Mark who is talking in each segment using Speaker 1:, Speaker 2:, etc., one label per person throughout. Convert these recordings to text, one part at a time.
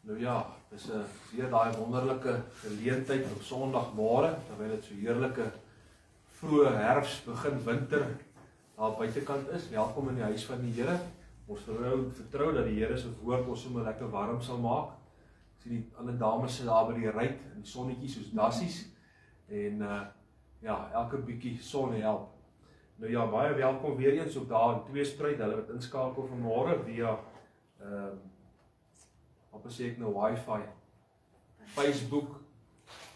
Speaker 1: Nou ja, dis weer daai wonderlike geleentheid op Sondagmôre, terwyl dit so heerlike vroeë herfs begin winter daar buitekant is. Welkom in die huis van die Here. Ons vertrou dat die Here se woord ons sommer lekker warm sal maak. Ek sien die ander dames sit daar by die ruit in die sonnetjie soos dassies en ja, elke bietjie son help. Nou ja, baie welkom weer eens op daar in Tweespruit. Hulle wat inskakel vanmôre via wat sê ek nou, Wi-Fi, Facebook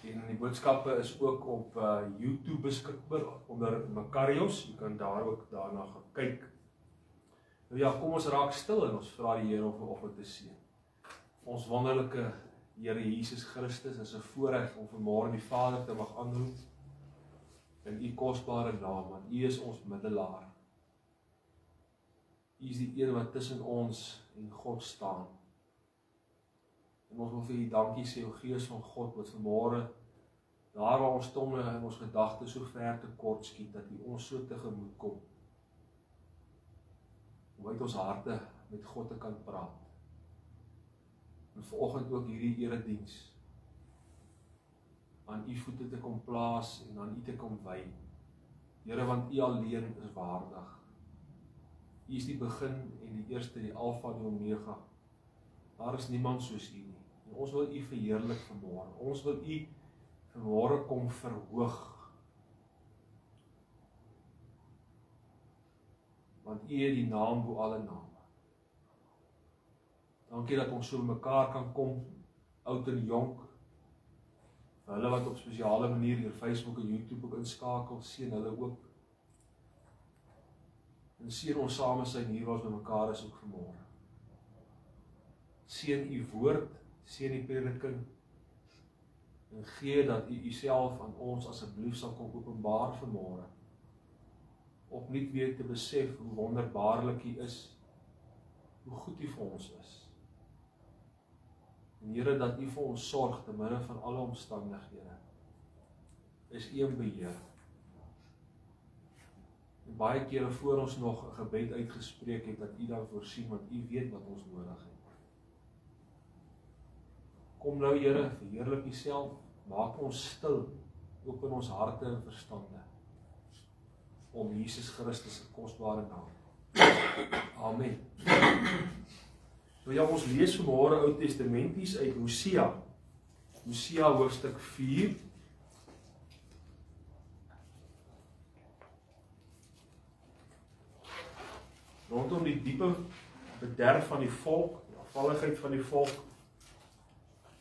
Speaker 1: en die boodskappe is ook op YouTube beskikbaar onder Makarios. Jy kan daar ook daarna gaan kyk. Nou ja, kom ons raak stil en ons vra die Here om vanoggend te seën. Ons wonderlike Here Jesus Christus, is 'n voorreg om vanmôre die Vader te mag aanroep in U kosbare naam, want U is ons middelaar. U is die een wat tussen ons en God staan. En ons wil vir U dankie sê, o Gees van God, wat vanmôre daar waar ons tonge en ons gedagtes so ver te kort skiet, dat U ons so tegemoet kom. Om uit ons harte met God te kan praat. En vanoggend ook hierdie erediens aan U voete te kom plaas en aan U te kom wy. Here, want U alleen is waardig. U is die begin en die eerste, die Alfa en die Omega. Daar is niemand soos U nie. En ons wil U verheerlik vanmôre. Ons wil U vanmôre kom verhoog. Want U het die naam bo alle name. Dankie dat ons so mekaar kan kom, oud en jonk. Vir hulle wat op spesiale manier hier Facebook en YouTube ook inskakel, seën hulle ook. En seën ons saam is hier waar ons by mekaar is ook vanmôre. Seën U woord, seën die prediking, en gee dat U Uself aan ons asseblief sal kom openbaar vanmôre. Opnuut weer te besef hoe wonderbaarlik U is, hoe goed U vir ons is. En Here, dat U vir ons sorg te midde van alle omstandighede, is U in beheer. En baie kere voor ons nog 'n gebed uitgespreek het, dat U dan voorsien, want U weet wat ons nodig het. Kom nou, Here, verheerlik U self, maak ons stil, open ons harte en verstande, om Jesus Christus se kosbare naam. Amen. Nou ja, ons lees vanmôre Ou Testamenties uit Hosea. Hosea hoofstuk 4. Rondom die diepe bederf van die volk, die afvalligheid van die volk.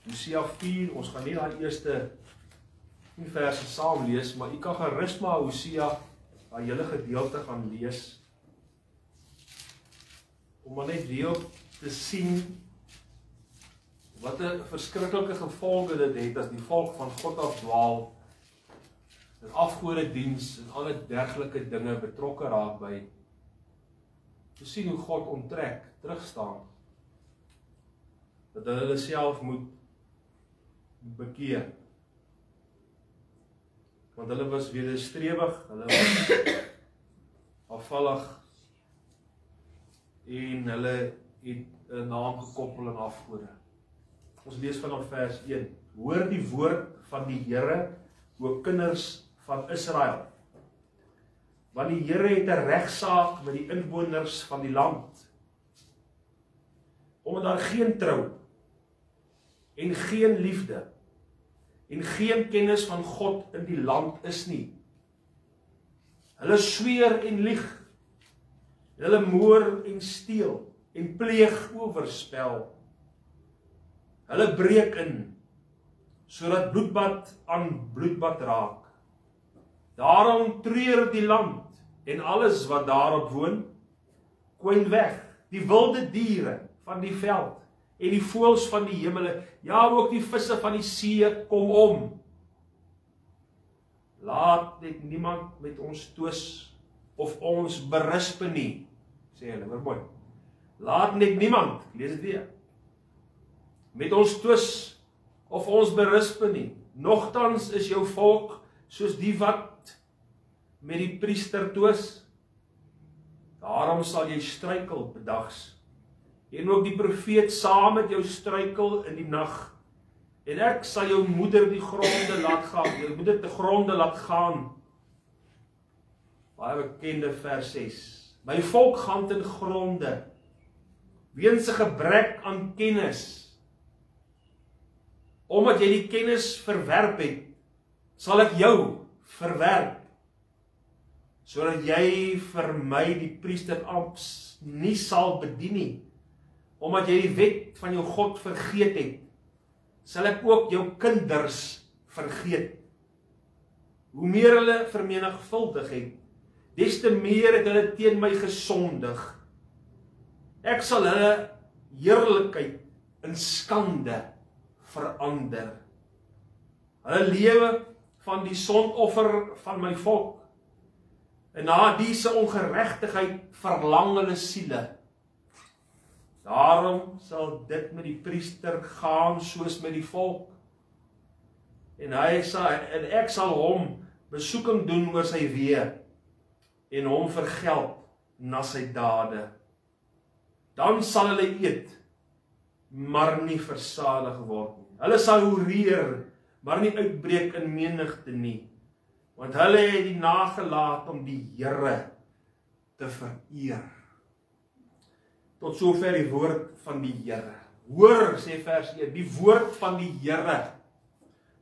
Speaker 1: Hosea 4, ons gaan nie daai eerste 10 verse saam lees, maar u kan gerus maar Hosea, daai hele gedeelte gaan lees, om maar net weer te sien wat 'n verskriklike gevolge dit het as die volk van God afdwaal, en afgodediens en alle dergelike dinge betrokke raak by, te sien hoe God onttrek, terugstaan, dat hulle self moet bekeer. Want hulle was wederstrewig, hulle was afvallig, en hulle het 'n naam gekoppel aan afgode. Ons lees vanaf vers 1. Hoor die woord van die Here, o kinders van Israel. Want die Here het 'n regsaak met die inwoners van die land. Omdat daar geen trou en geen liefde en geen kennis van God in die land is nie. Hulle sweer en lieg, en hulle moor en steel en pleeg oorspel. Hulle breek in, sodat bloedbad aan bloedbad raak. Daarom treur die land en alles wat daarop woon, kwyn weg, die wilde diere van die veld, en die voëls van die hemele, ja ook die visse van die see, kom om. Laat net niemand met ons twis of ons berispe nie, sê hulle, hoor mooi. Laat net niemand, lees dit weer, met ons twis of ons berispe nie. Nogtans is jou volk soos die wat met die priester twis. Daarom sal jy struikel bedags en ook die profeet saam met jou struikel in die nag. En ek sal jou moeder die gronde laat gaan, jou moeder te gronde laat gaan. Baie bekende vers 6. My volk gaan ten gronde, weens 'n gebrek aan kennis. Omdat jy die kennis verwerp het, sal ek jou verwerp, sodat jy vir my die priesterampt nie sal bedien nie. Omdat jy die wet van jou God vergeet het, sal ek ook jou kinders vergeet. Hoe meer hulle vermenigvuldig het, des te meer het hulle teen my gesondig. Ek sal hulle heerlikheid in skande verander. Hulle lewe van die sondoffer van my volk, en na diese ongeregtigheid verlang hulle siele. Daarom sal dit met die priester gaan soos met die volk, en ek sal hom besoeking doen oor sy weë, en hom vergeld na sy dade. Dan sal hulle eet, maar nie versadig word nie. Hulle sal hoereer, maar nie uitbreek in menigte nie, want hulle het die nagelaat om die Here te vereer. Tot sover die woord van die Here. Hoor, sê vers 1, die woord van die Here,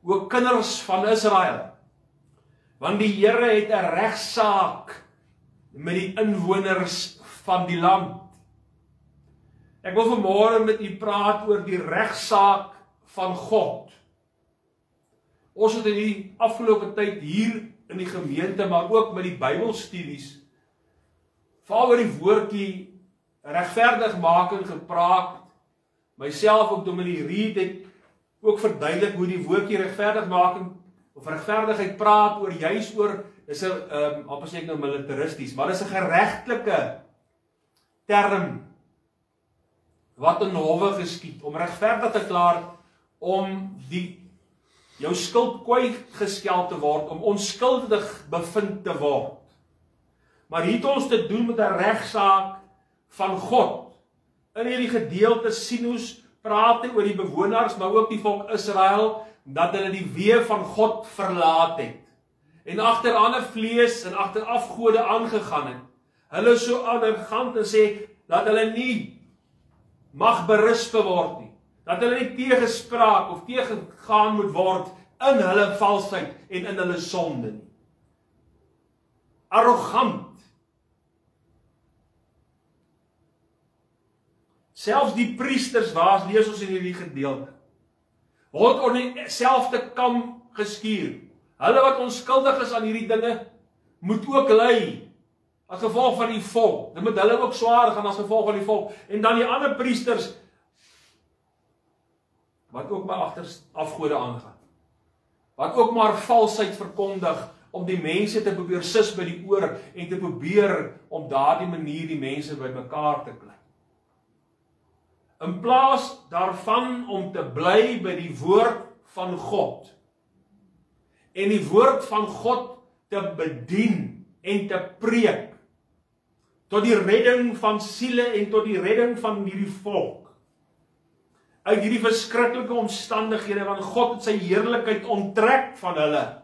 Speaker 1: ook kinders van Israel, want die Here het 'n regsaak met die inwoners van die land. Ek wil vanmôre met u praat oor die regsaak van God. Ons het in die afgelope tyd hier in die gemeente, maar ook met die Bybelstudies, veral oor die woordjie regverdigmaking gepraat. Myself ook Dominee Reed het ook verduidelik hoe die woordjie regverdigmaking of regverdigheid praat oor juis oor, dis 'n amper sê ek nou militaristies, maar dis 'n geregtelike term wat in howe geskied om regverdig te klaar, om jou skuld kwytgeskel te word, om onskuldig bevind te word. Maar hier het ons te doen met 'n regsaak van God. In hierdie gedeelte sien ons praat hy oor die bewoners, maar ook die volk Israel, dat hulle die weë van God verlaat het. En agter ander vlees en agter afgode aangegaan het. Hulle is so arrogant en sê, dat hulle nie mag berus word nie. Dat hulle nie teëgespraak of teëgegaan moet word in hulle valsheid en in hulle sonde nie. Arrogant. Selfs die priesters, waar lees ons in hierdie gedeelte, word oor dieselfde kam geskuur. Hulle wat onskuldig is aan hierdie dinge, moet ook ly as gevolg van die volk. Dit moet hulle ook swaar gaan as gevolg van die volk. En dan die ander priesters, wat ook maar agter afgode aangaan. Wat ook maar valsheid verkondig, om die mense te probeer sis by die oor, en te probeer om daardie manier die mense by mekaar te kry. In plaas daarvan om te bly by die woord van God, en die woord van God te bedien en te preek, tot die redding van siele en tot die redding van hierdie volk, uit hierdie verskriklike omstandighede, want God het sy heerlikheid onttrek van hulle.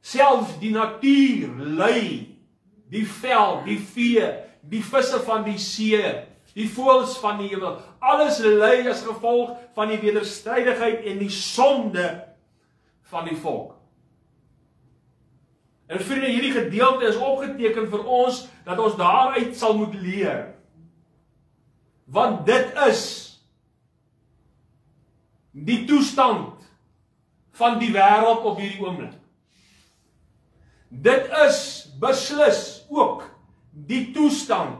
Speaker 1: Selfs die natuur ly, die vel, die vee, die visse van die see, die voëls van die hemel, alles ly as gevolg van die wederstrydigheid en die sonde van die volk. En vriende, hierdie gedeelte is opgeteken vir ons, dat ons daaruit sal moet leer. Want dit is die toestand van die wêreld op hierdie oomblik. Dit is beslis ook die toestand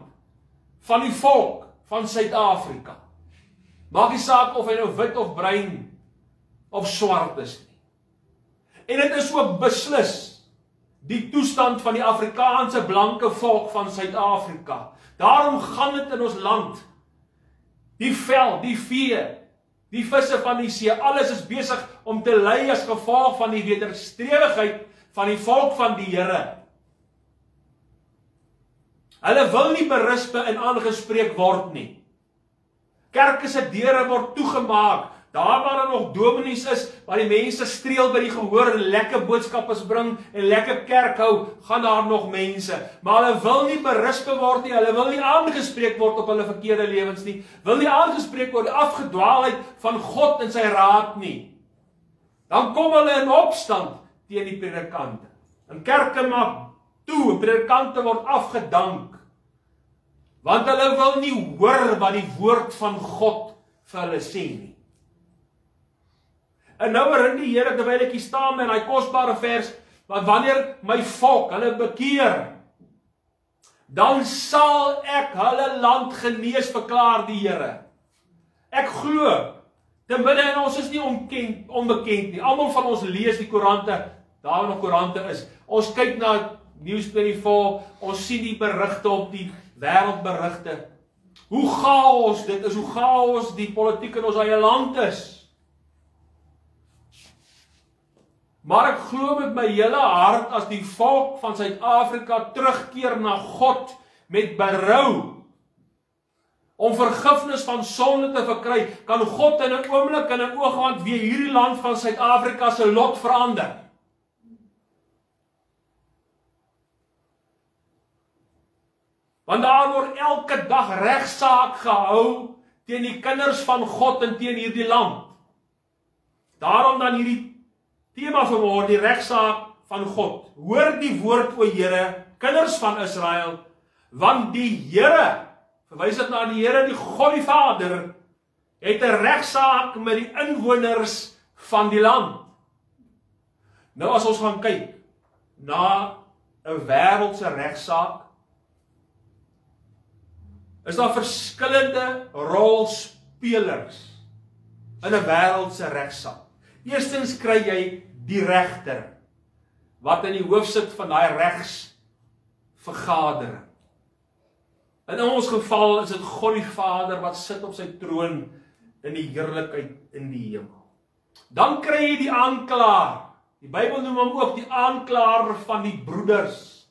Speaker 1: van die volk van Suid-Afrika. Maak nie saak of hy nou wit of bruin of swart is nie. En dit is ook beslis die toestand van die Afrikaanse blanke volk van Suid-Afrika. Daarom gaan dit in ons land. Die vel, die vee, die visse van die see, alles is besig om te ly as gevolg van die wederstrewigheid van die volk van die Here. Hulle wil nie berispe en aangespreek word nie. Kerke se deure word toegemaak. Daar waar daar nog dominees is, waar die mense streel by die gehoor en lekker boodskappe bring en lekker kerk hou, gaan daar nog mense. Maar hulle wil nie berispe word nie, hulle wil nie aangespreek word op hulle verkeerde lewens nie, wil nie aangespreek word die afgedwaalheid van God en sy raad nie. Dan kom hulle in opstand teen die predikante. En kerke maak toe, predikante word afgedank. Want hulle wil nie hoor wat die woord van God vir hulle sê nie. En nou herinner die Here terwyl ek hier staan met daai kosbare vers, want wanneer my volk hulle bekeer, dan sal ek hulle land genees, verklaar die Here. Ek glo, te midde en ons is nie onbekend nie. Almal van ons lees die koerante, daar nog koerante is. Ons kyk na News24, ons sien die berigte op die wêreldberigte. Hoe chaos dit is, hoe chaos die politiek in ons eie land is. Maar ek glo met my hele hart as die volk van Suid-Afrika terugkeer na God met berou om vergifnis van sonde te verkry, kan God in 'n oomblik in 'n oogwink weer hierdie land van Suid-Afrika se lot verander. Want daar word elke dag regsaak gehou teen die kinders van God en teen hierdie land. Daarom dan hierdie tema vanmôre, die regsaak van God. Hoor die woord, o Here, kinders van Israel, want die Here, verwys dit na die Here, die God die Vader, het 'n regsaak met die inwoners van die land. Nou as ons gaan kyk na 'n wêreldse regsaak, is daar verskillende rolspelers in 'n wêreldse regsaak. Eerstens kry jy die regter, wat in die hoof sit van daai regsvergadering. In ons geval is dit God die Vader wat sit op sy troon in die heerlikheid in die hemel. Dan kry jy die aanklaer. Die Bybel noem hom ook die aanklaer van die broeders.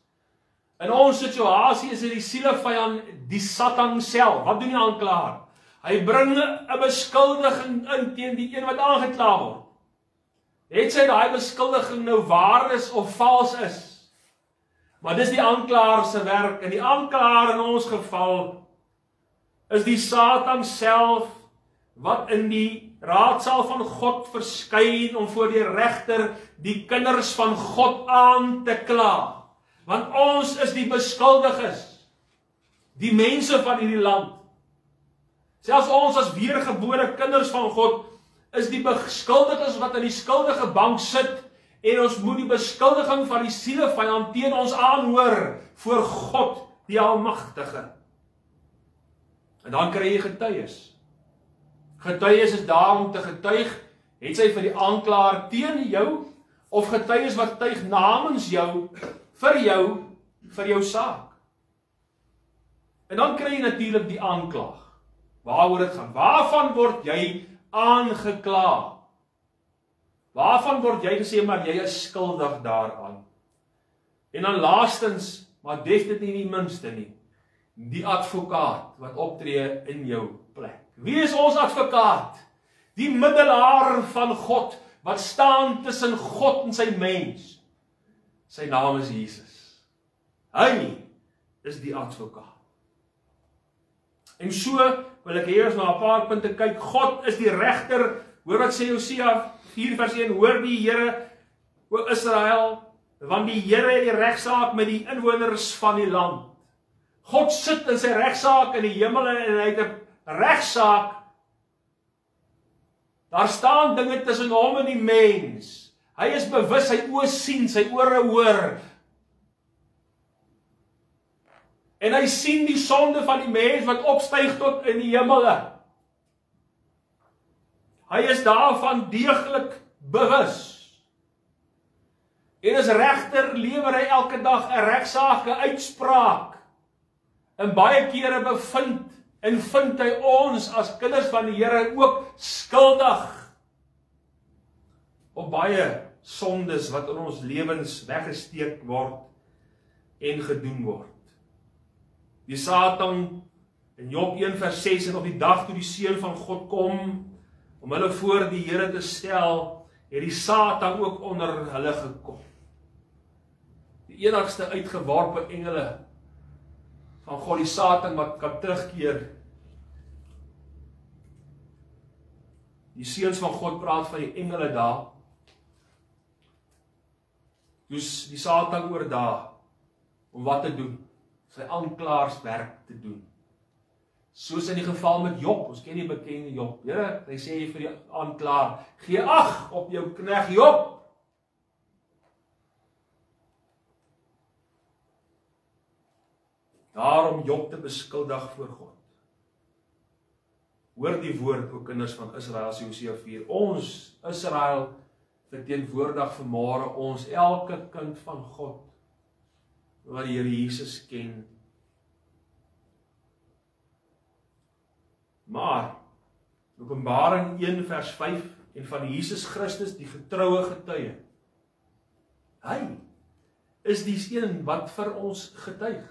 Speaker 1: In ons situasie is dit die sielevyand, die Satan self. Wat doen die aanklaer? Hy bring 'n beskuldiging in teen die een wat aangekla word. Het sy daai beskuldiging nou waar is of vals is? Maar dis die aanklaer se werk, en die aanklaer in ons geval is die Satan self wat in die raadsaal van God verskyn om voor die regter die kinders van God aan te kla. Want ons is die beskuldiges, die mense van hierdie land. Selfs ons as weergebore kinders van God is die beskuldiges wat in die skuldige bank sit, en ons moet die beskuldiging van die sielevyand teen ons aanhoor voor God die Almagtige. En dan kry jy getuies. Getuies is daar om te getuig, het sy vir die aanklaer teen jou, of getuies wat tuig namens jou, vir jou saak. En dan kry jy natuurlik die aanklaag. Waaroor dit gaan? Waarvan word jy aangekla? Waarvan word jy gesê, maar jy is skuldig daaraan? En dan laastens, maar definitief nie die minste nie, die advokaat wat optree in jou plek. Wie is ons advokaat? Die middelaar van God, wat staan tussen God en sy mens. Sy naam is Jesus. Hy is die advokaat. En so wil ek hier na 'n paar punte kyk. God is die regter. Hoor wat sê Hosea 4:1, hoor die Here, o Israel, want die Here het die regsaak met die inwoners van die land. God sit in sy regsaak in die hemele en hy het 'n regsaak. Daar staan dinge tussen hom en die mens. Hy is bewus, sy oë sien, sy ore hoor. En hy sien die sonde van die mens wat opstyg tot in die hemele. Hy is daarvan deeglik bewus. En as regter lewer hy elke dag 'n regsaak, 'n uitspraak. En baie kere vind hy ons as kinders van die Here ook skuldig op baie sondes wat in ons lewens weggesteek word en gedoen word. Die Satan in Job 1 vers 6 en op die dag toe die Seun van God kom om hulle voor die Here te stel, het die Satan ook onder hulle gekom. Die enigste uitgeworpe engele van God, die Satan wat kan terugkeer. Die seuns van God praat van die engele daar. Dus die Satan oordaag om wat te doen? Sy aanklaarswerk te doen. Soos in die geval met Job, ons ken die bekende Job. Here, hy sê vir die aanklaer, gee ag op jou knegt Job. Daarom Job te beskuldig voor God. Hoor die woord, o kinders van Israel, Hosea 4. Ons, Israel, verteenwoordig vanmôre ons, elke kind van God, wat die Here Jesus ken. Maar, Openbaring 1 vers 5, en van Jesus Christus, die getroue getuie. Hy is die een wat vir ons getuig.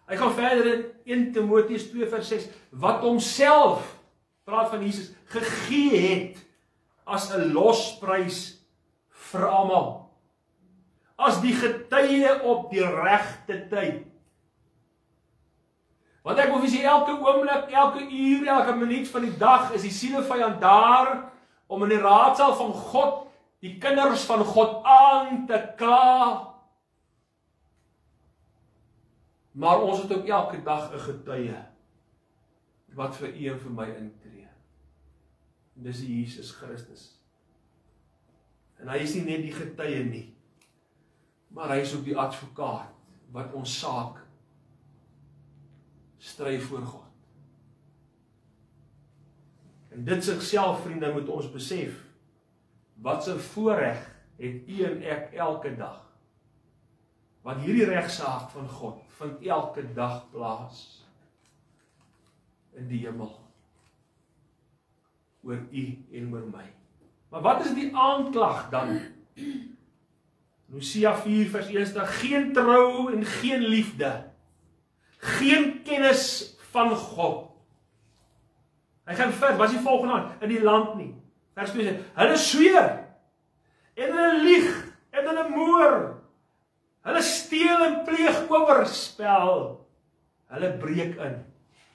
Speaker 1: Hy gaan verder in 1 Timoteus 2 vers 6, wat homself, praat van Jesus, gegee het, as 'n losprys vir almal. As die getuie op die regte tyd. Want ek wil vir sê, elke oomblik, elke uur, elke minuut van die dag is die sielevyand daar om in die raadsaal van God, die kinders van God aan te kla. Maar ons het ook elke dag 'n getuie wat vir u en vir my intree. En dis die Jesus Christus. En hy is nie net die getuie nie, maar hy is ook die advokaat wat ons saak stry voor God. En dit sigself, vriende, moet ons besef, wat 'n voorreg het u en ek elke dag. Want hierdie regsaak van God vind elke dag plaas in die hemel oor u en oor my. Maar wat is die aanklag dan? Hosea 4 vers 1, geen trou en geen liefde, geen kennis van God. Hy gaan verder, wat is die volgende aan? In die land nie. Vers 2, hulle sweer, en hulle lieg, en hulle moor, hulle steel en pleeg oorspel, hulle breek in,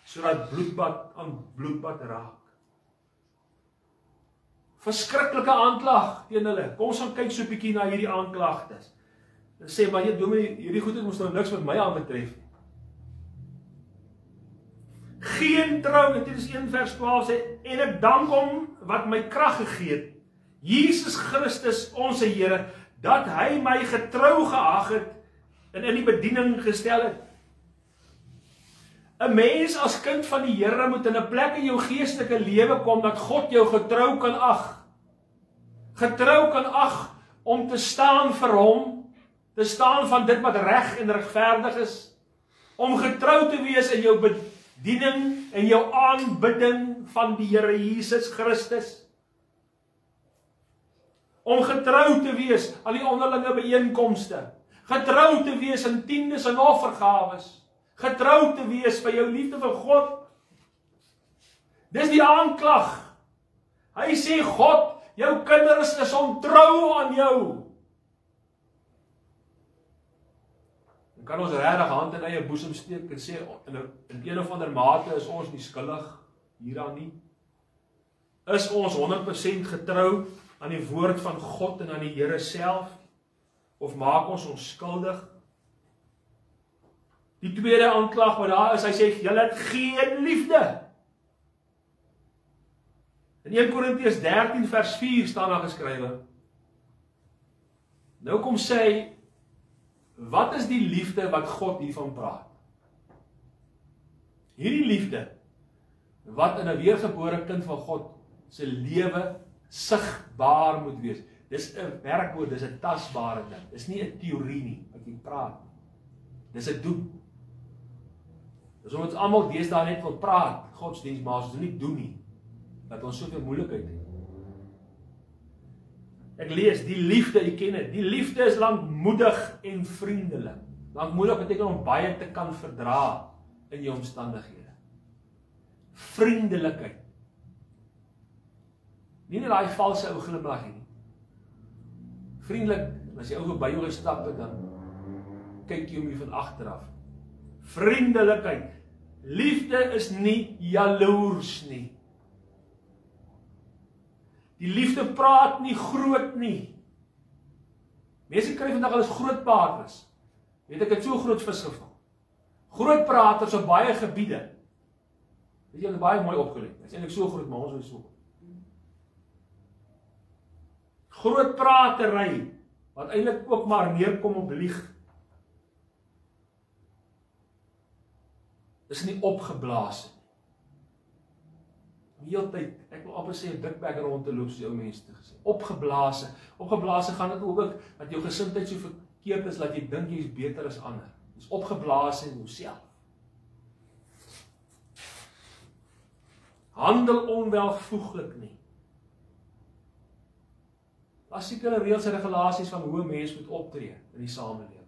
Speaker 1: sodat bloedbad aan bloedbad raak. Verskriklike aanklag teen hulle. Kom ons gaan kyk so 'n bietjie na hierdie aanklagtes. Hulle sê, maar jy dominee, hierdie goed het mos nou niks met my aanbetref nie. Geen trou, en dit is 1 vers 12 sê, en ek dank hom wat my krag gegee het, Jesus Christus, ons Here, dat hy my getrou geag het en in die bediening gestel het. 'n Mens as kind van die Here moet in 'n plek in jou geestelike lewe kom dat God jou getrou kan ag. Getrou kan ag om te staan vir hom, te staan van dit wat reg en regverdig is, om getrou te wees in jou bediening en jou aanbidding van die Here Jesus Christus. Om getrou te wees aan die onderlinge byeenkomste, getrou te wees in tiendes en offergawes, getrou te wees vir jou liefde vir God. Dis die aanklag. Hy sê, God, jou kinders is ontrou aan jou. Dan kan ons regtig hand in eie boesem steek en sê, in een of ander mate is ons nie skuldig hieraan nie. Is ons 100% getrou aan die woord van God en aan die Here self? Of maak ons skuldig? Die tweede aanklag wat daar is, hy sê, julle het geen liefde. In 1 Korintiërs 13 vers 4 staan daar geskrywe. Nou kom sê hy, wat is die liefde wat God hiervan praat? Hierdie liefde, wat in 'n weergebore kind van God se lewe sigbaar moet wees. Dis 'n werkwoord, dis 'n tasbare ding. Dis nie 'n teorie nie, wat jy praat. Dis 'n doen. Dis omdat ons almal deesdae net wil praat, godsdienst, maar ons nie doen nie, dat ons soveel moeilikheid het. Ek lees, die liefde, jy ken dit, die liefde is lankmoedig en vriendelik. Lankmoedig beteken om baie te kan verdra in jou omstandighede. Vriendelikheid. Nie net daai valse ou glimlag nie. Vriendelik, as jy ou by jou gestap het, dan kyk jy om jy van agteraf. Vriendelikheid. Liefde is nie jaloers nie. Die liefde praat nie groot nie. Mense kry vandag al is groot praters. Weet ek het so groot vis gevang. Groot praters op baie gebiede. Weet jy, hulle baie mooi opgelet. Dit is eintlik so groot, maar ons is so. Groot pratery, wat eintlik ook maar neerkom op lieg. Is nie opgeblaas nie. Die hele tyd, ek wil amper sê 'n dikbek rond te loop, so ou mense te gesê. Opgeblaas. Opgeblaas gaan dit ook dat jou gesindheid so verkeerd is dat jy dink jy is beter as ander. Dis opgeblaas in jouself. Handel onwelvoeglik nie. Daar sekere reëls en regulasies van hoe 'n mens moet optree in die samelewing.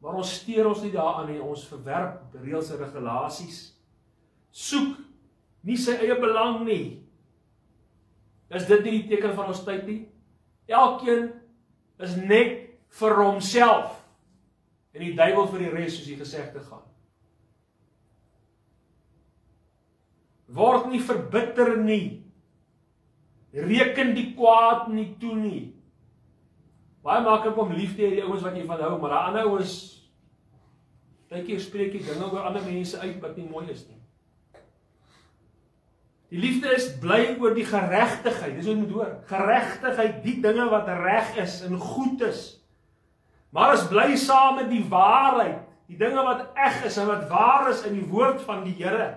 Speaker 1: Maar ons steur ons nie daaraan nie, ons verwerp reëls en regulasies. Soek nie sy eie belang nie. Is dit nie die teken van ons tyd nie? Elkeen is net vir homself en die duiwel vir die res, soos die gesegde gaan. Word nie verbitter nie. Reken die kwaad nie toe nie. Baie maklik om lief te hê die ouens wat jy van hou, maar daai ander ouens, partykeer spreek jy dinge oor ander mense uit wat nie mooi is nie. Die liefde is bly oor die geregtigheid. Dis wat jy moet hoor. Geregtigheid, die dinge wat reg is en goed is. Maar is bly saam met die waarheid, die dinge wat eg is en wat waar is in die woord van die Here.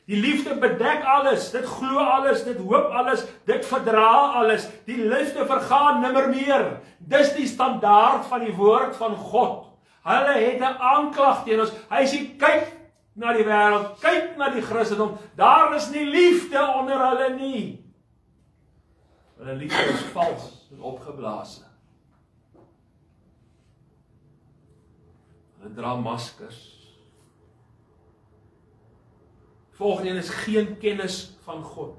Speaker 1: Die liefde bedek alles, dit glo alles, dit hoop alles, dit verdra alles. Die liefde vergaan nimmer meer. Dis die standaard van die woord van God. Hulle het 'n aanklag teen ons. Hy sê kyk na die wêreld, kyk na die Christendom. Daar is nie liefde onder hulle nie. Hulle liefde is vals en opgeblaas. Hulle dra maskers. Volgende een is geen kennis van God.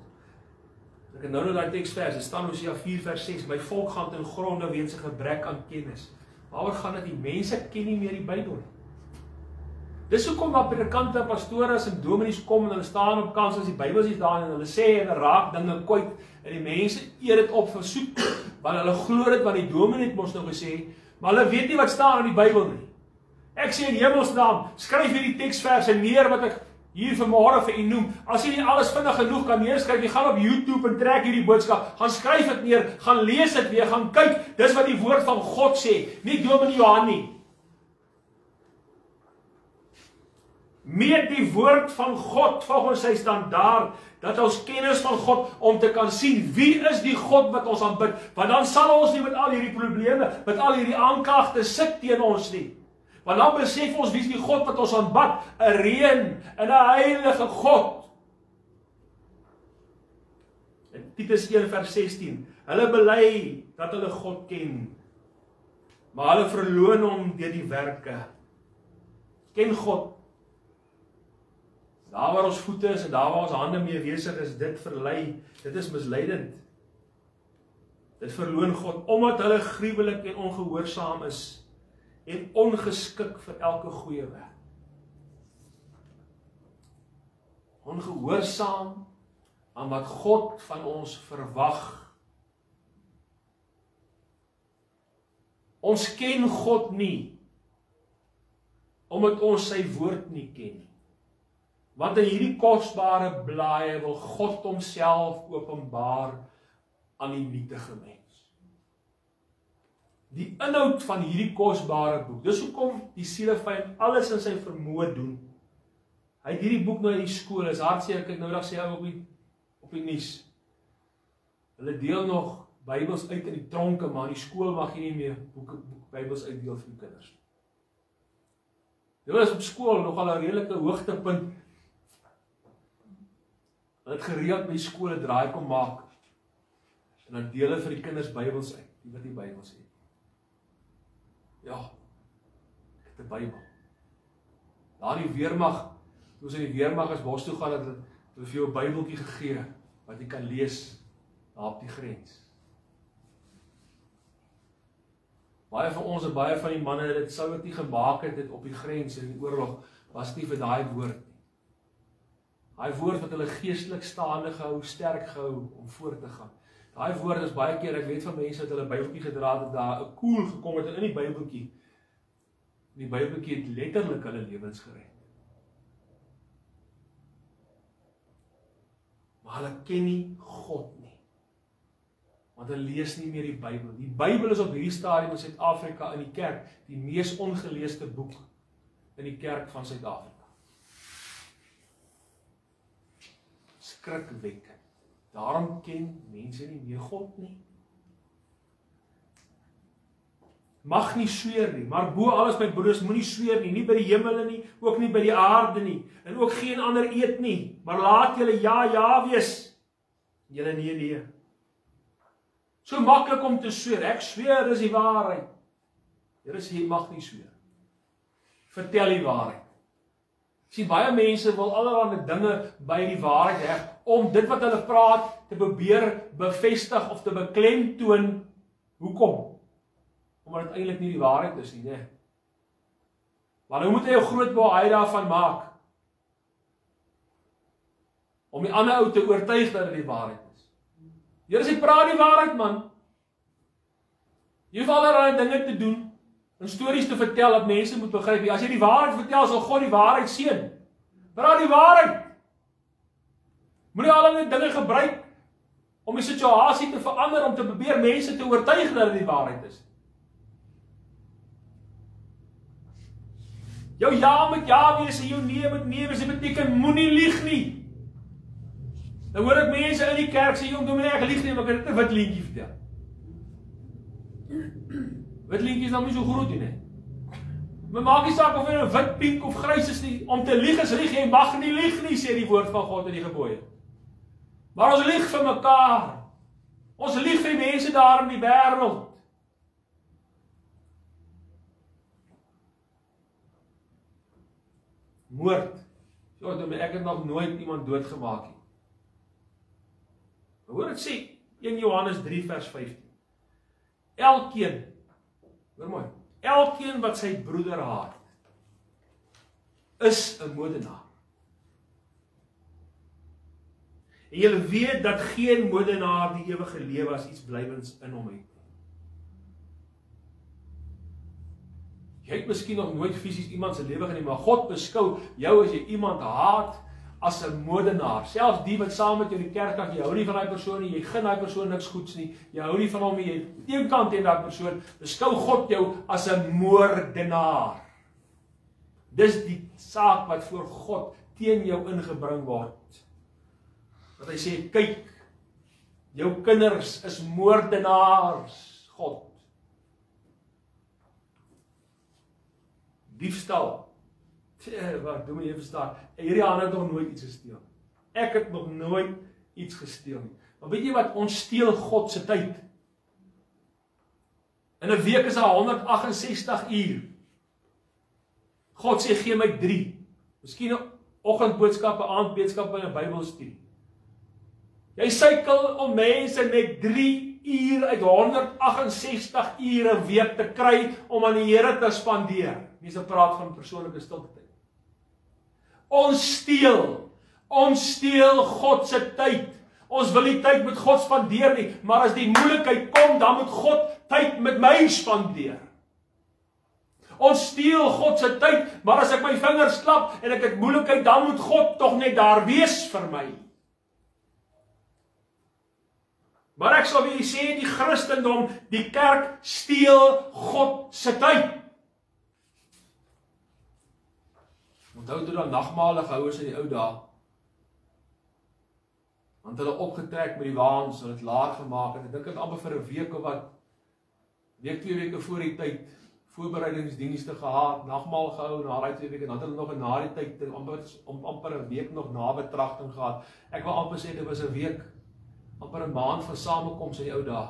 Speaker 1: Ek het nou daai teksvers, dit staan Hosea 4 vers 6, my volk gaan ten gronde weens 'n gebrek aan kennis. Waaroor gaan dit? Die mense ken nie meer die Bybel nie. Dis hoekom daar predikante, pastore en dominees kom en hulle staan op kans as die Bybel is daar en hulle sê en hulle raak dinge kwyt en die mense eet dit op vir soet, want hulle glo dit wat die dominee het mos nou gesê, maar hulle weet nie wat staan in die Bybel nie. Ek sê in hemelsnaam, skryf hierdie teksverse neer wat ek hier vanmôre vir u noem. As jy nie alles vinnig genoeg kan neerskryf, jy gaan op YouTube en trek hierdie boodskap, gaan skryf dit neer, gaan lees dit weer, gaan kyk, dis wat die woord van God sê, nie dominee Johan nie. Meet die woord van God volgens sy standaard, dat ons kennis van God om te kan sien, wie is die God wat ons aanbid, want dan sal ons nie met al hierdie probleme, met al hierdie aanklagte sit teen ons nie. Want dan besef ons wie is die God wat ons aanbid, 'n reën en 'n heilige God. In Titus 1 vers 16, hulle bely dat hulle God ken, maar hulle verloon hom deur die werke. Ken God. Daar waar ons voete is en daar waar ons hande mee besig is, dit verlei, dit is misleidend. Dit verloon God, omdat hulle gruwelik en ongehoorsaam is, en ongeskik vir elke goeie werk. Ongehoorsaam aan wat God van ons verwag. Ons ken God nie, omdat ons sy woord nie ken nie. Want in hierdie kosbare blaaie wil God homself openbaar aan die nietige mens. Die inhoud van hierdie kosbare boek, dis hoekom die sielevyand alles in sy vermoë doen. Hy het hierdie boek nou in die skool, is hartseer, kyk nou dag sê hy op die nuus. Hulle deel nog Bybels uit in die tronke, maar in die skool mag jy nie meer Bybels uitdeel vir die kinders. Hulle is op skool nogal 'n redelike hoogtepunt. Hulle het gereeld by die skole draai kom maak en dan deel hulle vir die kinders Bybels uit, die wat die Bybels het. Ja, die Bybel. Daar die weermag, toe ons in die weermag as bos toe gaan, het hulle vir jou 'n Bybeltjie gegee, wat jy kan lees, daar op die grens. Baie van ons en baie van die manne, dit sou dit nie gemaak het op die grens in die oorlog, was nie vir daai woord nie. Daai woord wat hulle geestelik staande gehou, sterk gehou, om voort te gaan. Daai woord is baie keer, ek weet van mense wat hulle Bybeltjie gedra het, daar 'n koel gekom het in die Bybeltjie. Die Bybeltjie het letterlik hulle lewens gered. Maar hulle ken nie God nie. Want hulle lees nie meer die Bybel. Die Bybel is op hierdie stadium in Suid-Afrika in die kerk die mees ongeleesde boek in die kerk van Suid-Afrika. Skrikwekkend. Daarom ken mense nie meer God nie. Mag nie sweer nie, maar bo alles my broers, moenie sweer nie, nie by die hemele nie, ook nie by die aarde nie, en ook geen ander eed nie, maar laat julle ja wees, julle nee. So maklik om te sweer, ek sweer is die waarheid. Here sê, jy mag nie sweer. Vertel die waarheid. Sien, baie mense wil allerlei dinge by die waarheid heg, om dit wat hulle praat te probeer bevestig of te beklemtoon. Hoekom? Omdat dit eintlik nie die waarheid is nie, né? Maar nou moet jy 'n groot baai daarvan maak, om die ander ou te oortuig dat dit die waarheid is. Here sê, praat die waarheid, man. Jy hoef allerlei dinge te doen, en stories te vertel, dat mense moet begryp. As jy die waarheid vertel, sal God die waarheid seën. Praat die waarheid. Moenie allerlei dinge gebruik, om die situasie te verander, om te probeer mense te oortuig dat dit die waarheid is. Jou ja moet ja wees, en jou nee moet nee wees, dit beteken moenie lieg nie. Dan hoor ek mense in die kerk sê, jong dominee, ek lieg nie, maar ek het 'n wit lintjie vertel. Wit lintjie is nou nie so groot nie, né? Maar maak nie saak of jy 'n wit, pink of grys is nie, om te lieg is lieg, jy mag nie lieg nie, sê die woord van God in die gebooie. Maar ons lieg vir mekaar. Ons lieg vir die mense daar in die wêreld. Moord. So, ek het nog nooit iemand doodgemaak nie. Hoor dit sê, 1 Johannes 3 vers 15. Elkeen, hoor mooi, elkeen wat sy broeder haat, is 'n moordenaar. En julle weet dat geen moordenaar die ewige lewe as iets blywends in hom het. Jy het miskien nog nooit fisies iemand se lewe geneem, maar God beskou jou as jy iemand haat as 'n moordenaar. Selfs die wat saam met jou in die kerk gaan, jy hou nie van daai persoon nie, jy gun daai persoon niks goeds nie, jy hou nie van hom nie, jy teenkant teen daai persoon, beskou God jou as 'n moordenaar. Dis die saak wat voor God teen jou ingebring word. Dat hy sê, kyk, jou kinders is moordenaars, God. Diefstal. Wat doen jy verstaan? Hierdie ander het nog nooit iets gesteel. Ek het nog nooit iets gesteel nie. Maar weet jy wat? Ons steel God se tyd. In 'n week is daar 168 uur. God sê, gee my 3. Miskien 'n oggendboodskap, 'n aandboodskap en 'n Bybelstudie. Jy sukkel om mense met 3 uur uit 168 ure 'n week te kry om aan die Here te spandeer. Mense praat van persoonlike stilte tyd. Ons steel God se tyd. Ons wil nie tyd met God spandeer nie, maar as die moeilikheid kom, dan moet God tyd met my spandeer. Ons steel God se tyd, maar as ek my vingers klap en ek het moeilikheid, dan moet God tog net daar wees vir my. Maar ek sal vir julle sê, die Christendom, die kerk steel God se tyd. Onthou toe dan nagmale gehou is in die ou dae. Want hulle opgetrek met die waans, hulle het laat gemaak, en ek dink het amper vir 'n week of wat, week 2 weke voor die tyd, voorbereidingsdienste gehad, nagmaal gehou, na daai 2 weke, en dan het hulle nog in na die tyd, amper 'n week nog na betragting gehad. Ek wil amper sê, dit was 'n week, amper 'n maand van samekoms in die ou dae.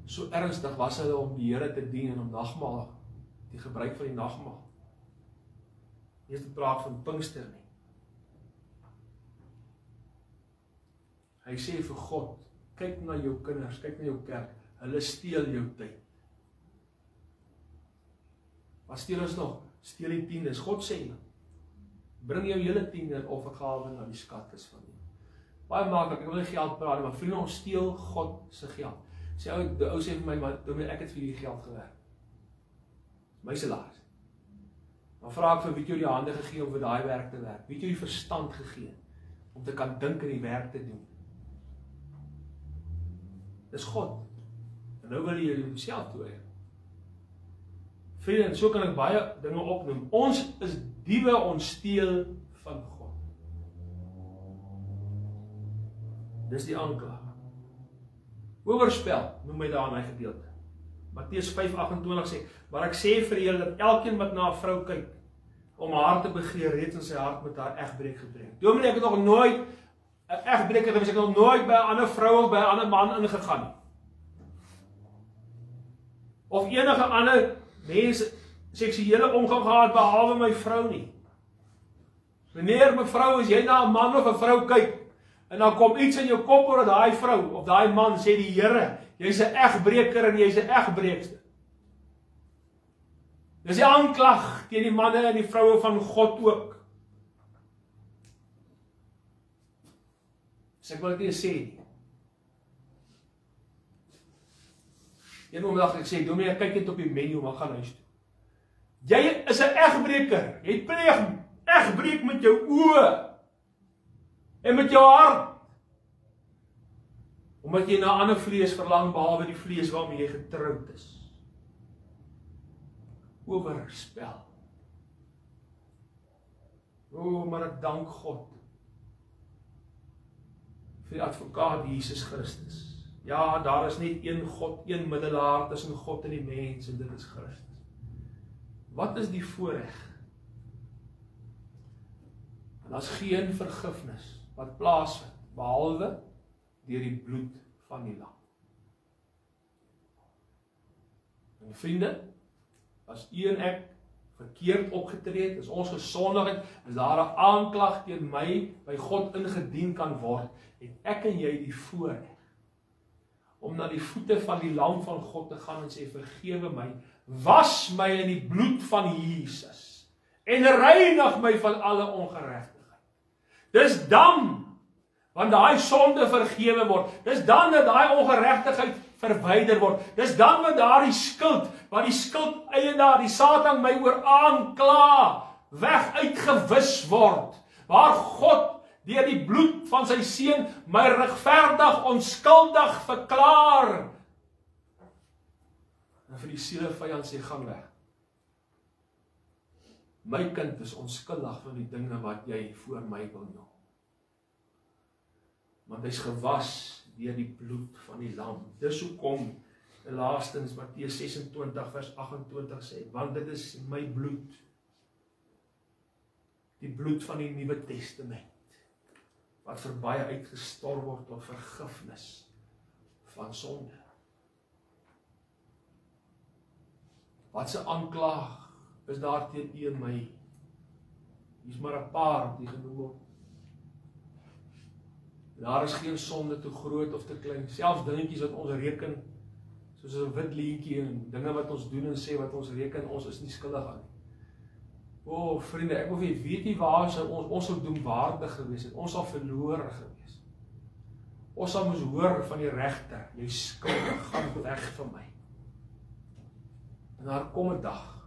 Speaker 1: So ernstig was hulle om die Here te dien en om nagmaal die gebruik van die nagmaal. Nie eens te praat van Pinkster nie. Hy sê vir God, kyk na jou kinders, kyk na jou kerk, hulle steel jou tyd. Wat steel ons nog? Steel die tiendes. God sê, bring jou hele tiende in offergawe na die skatkis van jou. Baie maklik, ek wil nie geld praat, maar vriende, ons steel God se geld. Sê ou sê vir my, maar ek het vir hierdie geld gewerk. My salaris. Dan vra ek vir wie het jou die hande gegee om vir daai werk te werk? Wie het jou die verstand gegee om te kan dink en die werk te doen? Dis God. En nou wil jy jouself toe eien. Vriende, so kan ek baie dinge opnoem. Ons is diewe, ons steel van God. Dis die aanklag. Oorspel, noem my daar in die gedeelte. Matteus 5:28 sê, maar ek sê vir julle dat elkeen wat na 'n vrou kyk, om haar te begeer, reeds in sy hart met haar egbreek gebring. Dominee, ek het nog nooit 'n egbreker gewees, ek het nog nooit by 'n ander vrou of by 'n ander man ingegaan nie. Of enige ander mense seksuele omgang gehad behalwe my vrou nie. Meneer, mevrou, as jy na 'n man of 'n vrou kyk, en dan kom iets in jou kop oor daai vrou of daai man, sê die Here, jy's 'n egbreker en jy's 'n egbreekster. Dis die aanklag teen die manne en die vroue van God ook. So ek wil dit nie sê nie. Een oomblik ek sê, dominee, kyk net op die menu, maar gaan huis toe. Jy is 'n egbreker. Jy pleeg egbreek met jou oë en met jou hart. Omdat jy na ander vlees verlang behalwe die vlees waarmee jy getroud is. Oorspel. Maar ek dank God vir die advokaat Jesus Christus. Ja, daar is net een God, een middelaar tussen God en die mens, en dit is Christus. Wat is die voorreg? En daar's geen vergifnis wat plaasvind, behalwe deur die bloed van die lam. En vriende, as u en ek verkeerd opgetree het, as ons gesondig het, as daar 'n aanklag teen my by God ingedien kan word, het ek en jy die voorreg om na die voete van die lam van God te gaan en sê, vergewe my, was my in die bloed van Jesus en reinig my van alle ongeregtigheid. Dis dan, want daai sonde vergewe word. Dis dan dat daai ongeregtigheid verwyder word. Dis dan wat daardie skuld, wat die skuldeienaar, die Satan my oor aankla, weg uitgewis word. Waar God deur die bloed van sy seun my regverdig, onskuldig verklaar. En vir die sielevyand sê, gaan weg. My kind is onskuldig van die dinge wat jy voor my wil doen. Want hy is gewas deur die bloed van die lam. Dis hoekom laastens Matteus 26 vers 28 sê, want dit is my bloed, die bloed van die Nuwe Testament, wat vir baie uitgestort word tot vergifnis van sonde. Wat 'n aanklag is daar teen u en my? Hier's maar 'n paar wat die genoem word. Daar is geen sonde te groot of te klein, selfs dingetjies wat ons reken, soos 'n wit leentjie en dinge wat ons doen en sê wat ons reken, ons is nie skuldig aan nie. O, vriende, ek wil weet jy waar ons sou doemwaardig gewees het, ons sal verlore gewees. Ons sal moes hoor van die regter, jy skuldig, gaan weg van my. En daar kom 'n dag,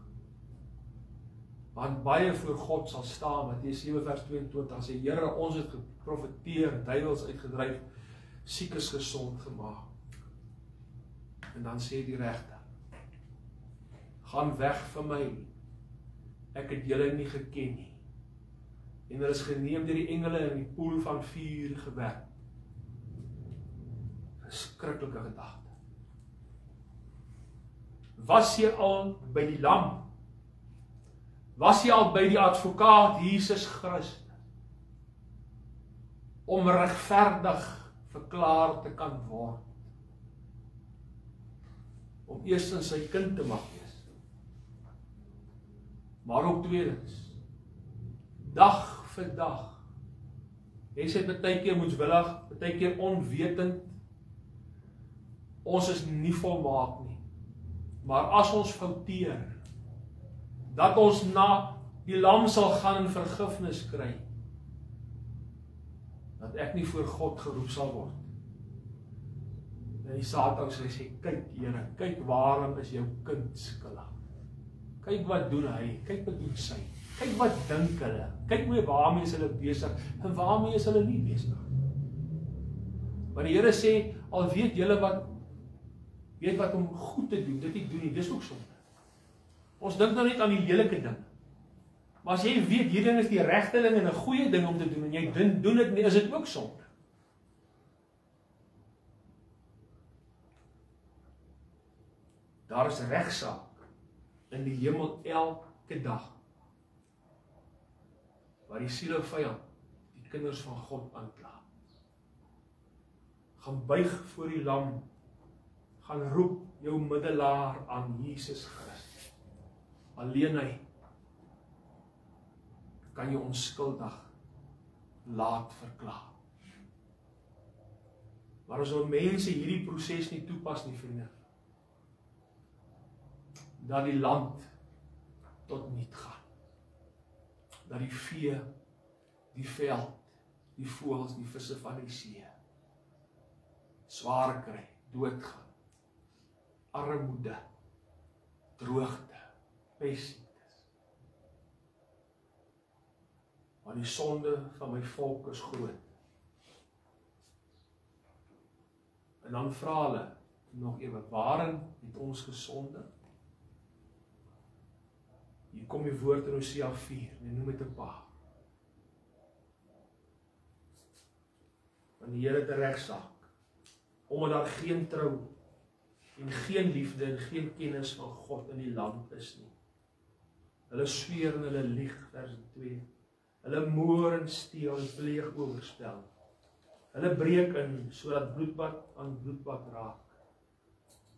Speaker 1: want baie voor God sal staan, Matteus 7 vers 22, sê, Here, ons het geprofeteer, duiwels uitgedryf, siekes gesond gemaak. En dan sê die regter, gaan weg van my, ek het julle nie geken nie. En hulle is geneem deur die engele in die poel van vuur gewerp. Verskriklike gedagte. Was jy al by die lam? Was jy al by die advokaat Jesus Christus? Om regverdig verklaar te kan word. Om eerstens sy kind te mag wees. Maar ook tweedens, dag vir dag. Jy sê baie keer moedswillig, baie keer onwetend. Ons is nie volmaak nie. Maar as ons fouteer, dat ons na die lam sal gaan en vergifnis kry, dat ek nie voor God geroep sal word. En die Satan sê, kyk Here, kyk waarom is jou kind skuldig. Kyk wat doen hy, kyk wat doen sy, kyk wat dink hulle, kyk waarmee is hulle besig, en waarmee is hulle nie besig. Want die Here sê, al weet julle wat om goed te doen, dit nie doen nie, dis ook sonde. Ons dink nou net aan die lelike ding. Maar as jy weet, hierdie ding is die regte ding en 'n goeie ding om te doen, en jy doen dit nie, is dit ook sonde. Daar is regsaak in die hemel elke dag, waar die sielvyand die kinders van God aankla. Gaan buig voor die lam, gaan roep jou middelaar aan Jesus Christus. Alleen hy kan jou onskuldig laat verklaar. Maar as mense hierdie proses nie toepas nie, vriende, dat die land tot niet gaan. Dat die vee, die veld, die voëls, die visse van die see swaar kry, doodgaan, armoede, droogte, pessiektes. Want die sonde van my volk is groot. En dan vra hulle nog ewe, waarin het ons gesonde? Hier kom die woord in Hosea 4, en noem het 'n paar. Want die Here het 'n regsaak, omdat daar geen trou, en geen liefde, en geen kennis van God in die land is nie. Hulle sweer en hulle lieg, vers 2. Hulle moor en steel en pleeg oorspel. Hulle breek in, sodat bloedbad aan bloedbad raak.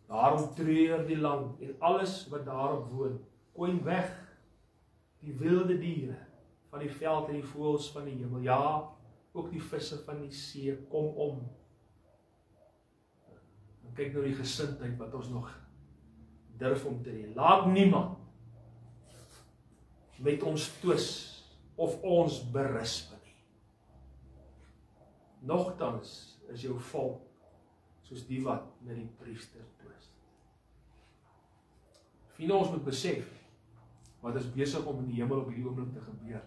Speaker 1: Daarom treur die land, en alles wat daarop woon, koin weg, die wilde diere van die veld en die voëls van die hemel, ja, ook die visse van die see, kom om. En kyk nou die gesindheid wat ons nog durf om te hê. Laat niemand met ons twis of ons berisp nie. Nogtans is jou volk soos die wat met die priester twis. Vriende, ons moet besef wat is besig om in die hemel op hierdie oomblik te gebeur.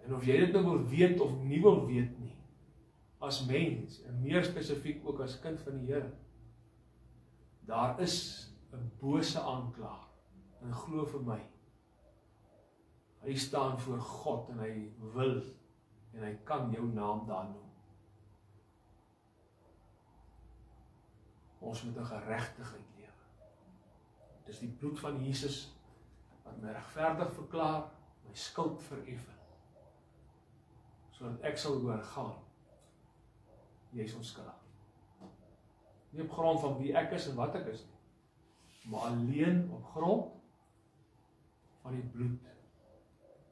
Speaker 1: En of jy dit nou wil weet of nie wil weet nie, as mens, en meer spesifiek ook as kind van die Here, daar is 'n bose aanklaer, en glo vir my, hy staan voor God, en hy wil, en hy kan jou naam daar noem. Ons moet 'n geregtigheid lewe. Dis die bloed van Jesus, wat my regverdig verklaar, my skuld vereffen, sodat ek sal oorgaan. Jy is onskuldig. Nie op grond van wie ek is en wat ek is nie, maar alleen op grond van die bloed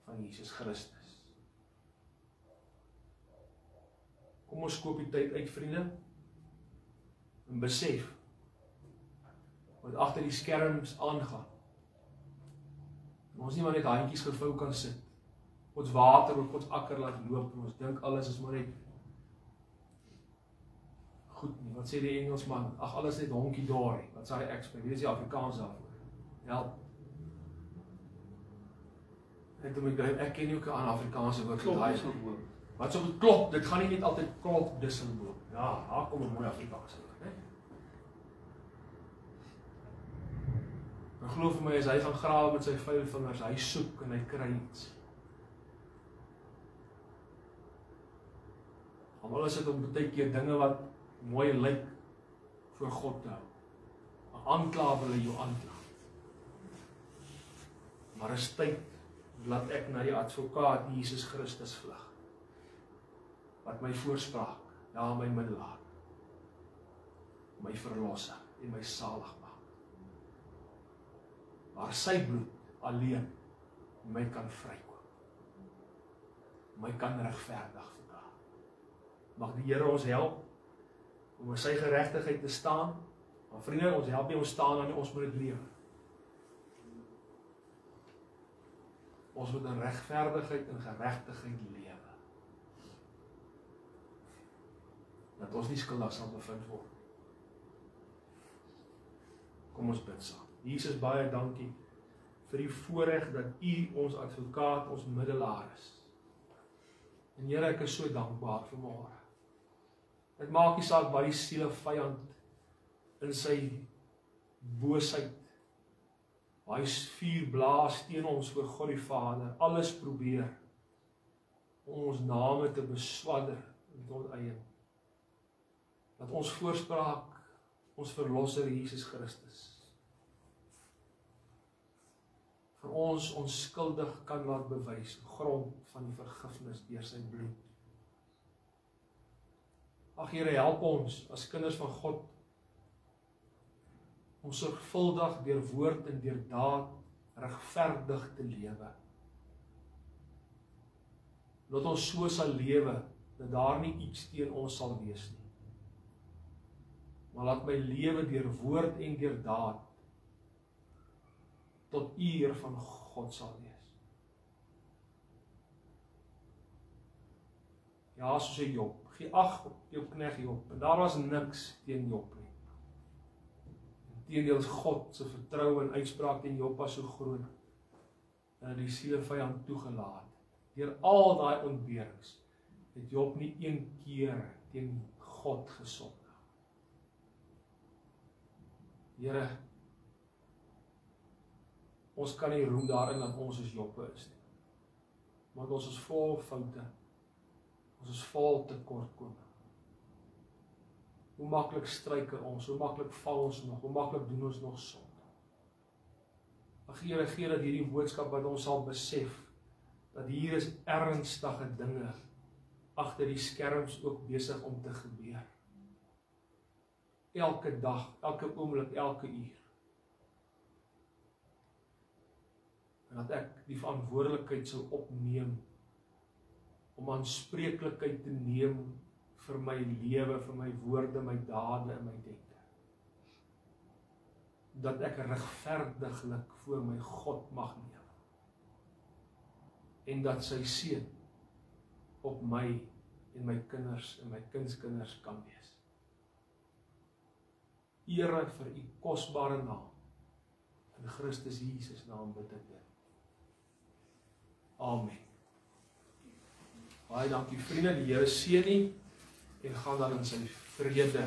Speaker 1: van Jesus Christus. Kom ons koop die tyd uit, vriende, en besef wat agter die skerms aangaan. En ons nie maar net handjies gevou kan sit, ons water op ons akker laat loop, en ons dink alles is maar net goed nie. Wat sê die Engelsman? Ag, alles net honkie dory. Wat sê ek sê? Wie is die Afrikaans daarvoor? Help. Net om ek ken nie ook 'n ander Afrikaanse woord vir daai. Wat so moet klop? Dit gaan nie net altyd klop disselboom. Ja, daar kom 'n mooi Afrikaanse woord, né? En glo vir my, as hy gaan grawe met sy vuil vingers, hy soek en hy kry iets. Almal is dit om baie keer dinge wat mooi lyk voor God te hou. 'n Aanklaer wil jou aankla. Maar is tyd, laat ek na die advokaat Jesus Christus vlug, wat my voorspraak, ja, my middelaar, my verlosser en my salig maak. Maar sy bloed alleen my kan vrykoop. My kan regverdig verklaar. Mag die Here ons help om in sy geregtigheid te staan. Maar vriende, ons help nie ons staan aan nie, ons moet dit leef. Ons moet in regverdigheid en geregtigheid lewe. Dat ons nie skuldig sal bevind word. Kom ons bid saam. Jesus, baie dankie vir die voorreg dat U ons advokaat, ons middelaar is. En Here, ek is so dankbaar vanmôre. Dit maak nie saak wat die siele vyand in sy boosheid, hy vuur blaas teen ons voor God die Vader, alles probeer om ons name te beswadder en te onteien. Dat ons voorspraak, ons verlosser Jesus Christus, vir ons onskuldig kan laat bewys, op grond van die vergifnis deur sy bloed. Ag Here, help ons as kinders van God, om sorgvuldig deur woord en deur daad regverdig te lewe. Laat ons so sal lewe, dat daar nie iets teen ons sal wees nie. Maar laat my lewe deur woord en deur daad tot eer van God sal wees. Ja, soos Job, gee ag op jou knegt Job, en daar was niks teen Job nie. Inteendeel God se vertroue en uitspraak teen Job was so groot, en die sielevyand toegelaat. Deur al daai ontberings het Job nie een keer teen God gesondig. Here, ons kan nie roem daarin dat ons as Jobbe is nie. Want ons is vol foute. Ons is vol tekortkominge. Hoe maklik struikel ons, hoe maklik val ons nog, hoe maklik doen ons nog sonde. Ag Here, gee dat hierdie boodskap wat ons sal besef, dat hier is ernstige dinge agter die skerms ook besig om te gebeur. Elke dag, elke oomblik, elke uur. En dat ek die verantwoordelikheid sal opneem om aanspreeklikheid te neem vir my lewe, vir my woorde, my dade en my denke. Dat ek regverdiglik voor my God mag lewe. En dat sy seën op my en my kinders en my kindskinders kan wees. Ere vir U kosbare naam. In Christus Jesus naam bid ek dit. Amen. Baie dankie vriende, die Here seën u en gaan dan in sy vrede